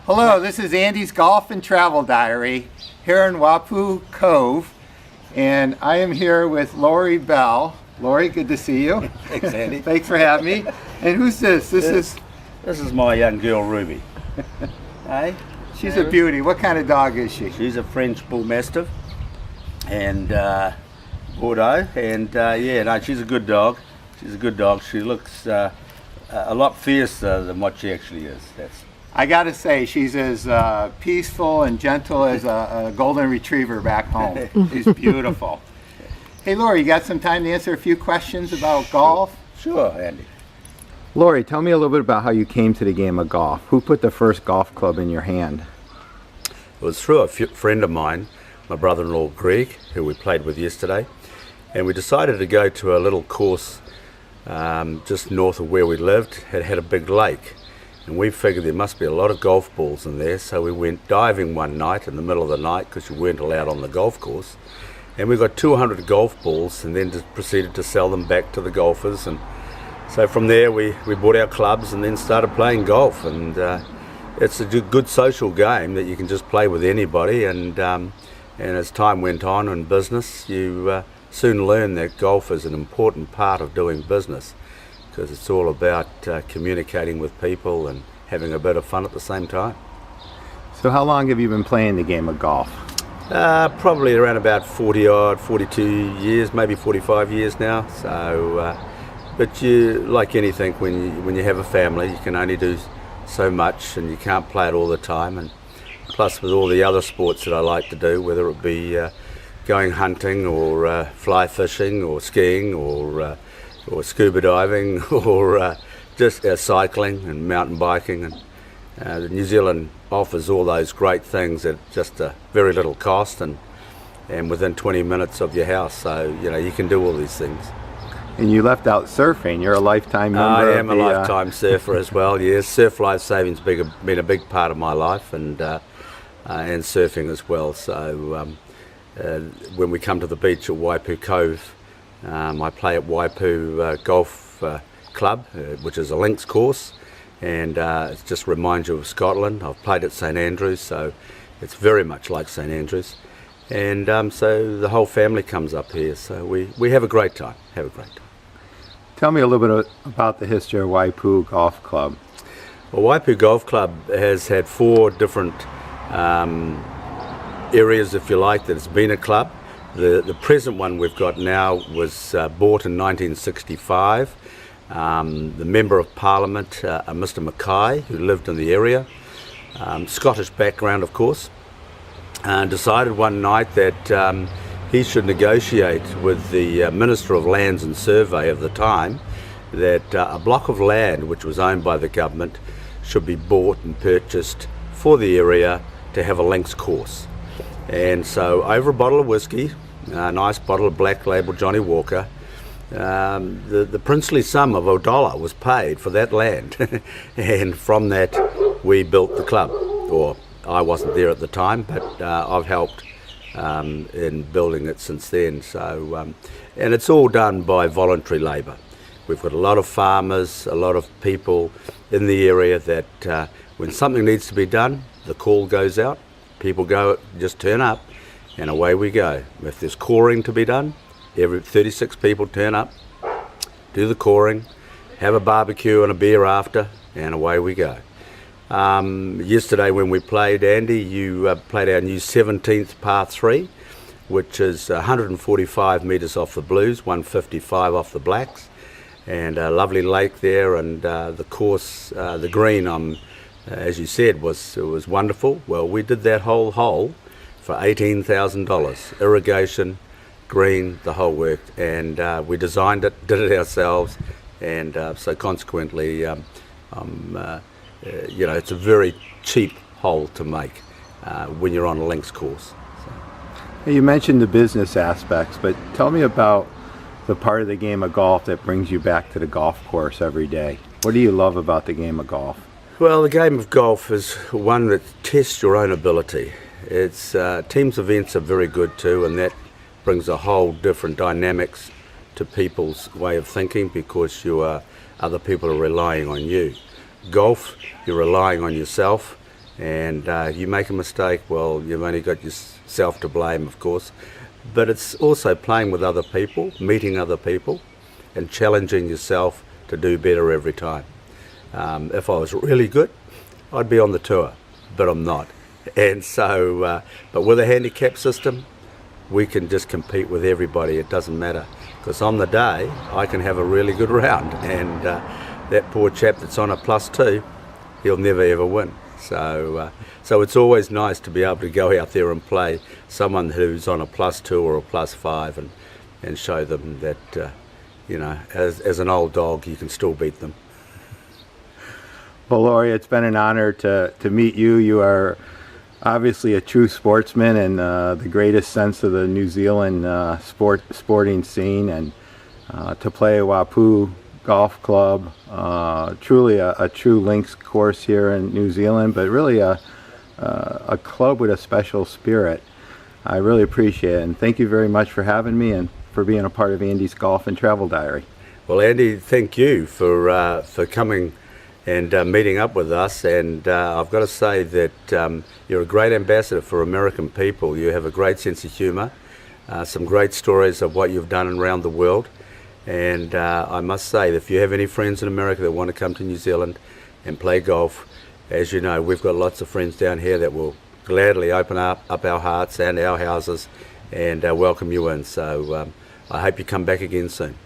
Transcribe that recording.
Hello, this is Andy's Golf and Travel Diary here in Waipu Cove, and I am here with Laurie Bell. Laurie, good to see you. Thanks, Andy. Thanks for having me. And who's this? This is my young girl, Ruby. Hey? She's a beauty. What kind of dog is she? She's a French Bull Mastiff and Bordeaux, and she's a good dog. She's a good dog. She looks a lot fiercer than what she actually is. I gotta say, she's as peaceful and gentle as a golden retriever back home. She's beautiful. Hey Laurie, you got some time to answer a few questions about golf? Sure, Andy. Laurie, tell me a little bit about how you came to the game of golf. Who put the first golf club in your hand? It was through a friend of mine, my brother-in-law Greg, who we played with yesterday, and we decided to go to a little course just north of where we lived. It had a big lake, and we figured there must be a lot of golf balls in there, so we went diving one night in the middle of the night because you weren't allowed on the golf course, and we got 200 golf balls and then just proceeded to sell them back to the golfers. And so from there we bought our clubs and then started playing golf, and it's a good social game that you can just play with anybody, and as time went on in business, you soon learn that golf is an important part of doing business, because it's all about communicating with people and having a bit of fun at the same time. So how long have you been playing the game of golf? Probably around about 42 years, maybe 45 years now. So, but you, like anything, when you have a family, you can only do so much, and you can't play it all the time. And plus, with all the other sports that I like to do, whether it be going hunting or fly fishing or skiing or scuba diving or just cycling and mountain biking, and New Zealand offers all those great things at just a very little cost and within 20 minutes of your house, so you can do all these things. And you left out surfing. You're a lifetime member. I am a lifetime surfer as well. Yes, surf life saving's been a big part of my life, and surfing as well. So when we come to the beach at Waipu Cove, I play at Waipu Golf Club, which is a links course, and it just reminds you of Scotland. I've played at St Andrews, so it's very much like St Andrews, and so the whole family comes up here, so we have a great time. Tell me a little bit about the history of Waipu Golf Club. Well, Waipu Golf Club has had 4 different areas, if you like, that it's been a club. The present one we've got now was bought in 1965. The Member of Parliament, Mr Mackay, who lived in the area, Scottish background of course, decided one night that he should negotiate with the Minister of Lands and Survey of the time that a block of land which was owned by the government should be bought and purchased for the area to have a links course. And so over a bottle of whiskey, a nice bottle of Black Label Johnny Walker, the princely sum of $1 was paid for that land. And from that we built the club. Or I wasn't there at the time, but I've helped in building it since then. So, and it's all done by voluntary labour. We've got a lot of farmers, a lot of people in the area that when something needs to be done, the call goes out. People go, just turn up, and away we go. If there's coring to be done, every 36 people turn up, do the coring, have a barbecue and a beer after, and away we go. Yesterday when we played, Andy, you played our new 17th par 3, which is 145 metres off the blues, 155 off the blacks, and a lovely lake there, and the course, the green, as you said, was wonderful. Well, we did that whole hole for $18,000, irrigation, green, the whole work, and we designed it, did it ourselves, and so consequently, it's a very cheap hole to make when you're on a links course. So. You mentioned the business aspects, but tell me about the part of the game of golf that brings you back to the golf course every day. What do you love about the game of golf? Well, the game of golf is one that tests your own ability. It's teams events are very good too, and that brings a whole different dynamics to people's way of thinking, because other people are relying on you. Golf, you're relying on yourself, And you make a mistake, well, you've only got yourself to blame, of course. But it's also playing with other people, meeting other people, and challenging yourself to do better every time. If I was really good, I'd be on the tour, but I'm not. And so, but with a handicap system, we can just compete with everybody. It doesn't matter, because on the day, I can have a really good round, and that poor chap that's on a +2, he'll never ever win. So it's always nice to be able to go out there and play someone who's on a +2 or a +5 and show them that, you know, as an old dog, you can still beat them. Well, Laurie, it's been an honor to meet you. You are obviously a true sportsman in the greatest sense of the New Zealand sporting scene, and to play a Waipu golf club, truly a true links course here in New Zealand, but really a club with a special spirit. I really appreciate it, and thank you very much for having me and for being a part of Andy's Golf and Travel Diary. Well, Andy, thank you for coming and meeting up with us, and I've got to say that you're a great ambassador for American people. You have a great sense of humour, some great stories of what you've done around the world, and I must say that if you have any friends in America that want to come to New Zealand and play golf, as you know, we've got lots of friends down here that will gladly open up our hearts and our houses and welcome you in. So I hope you come back again soon.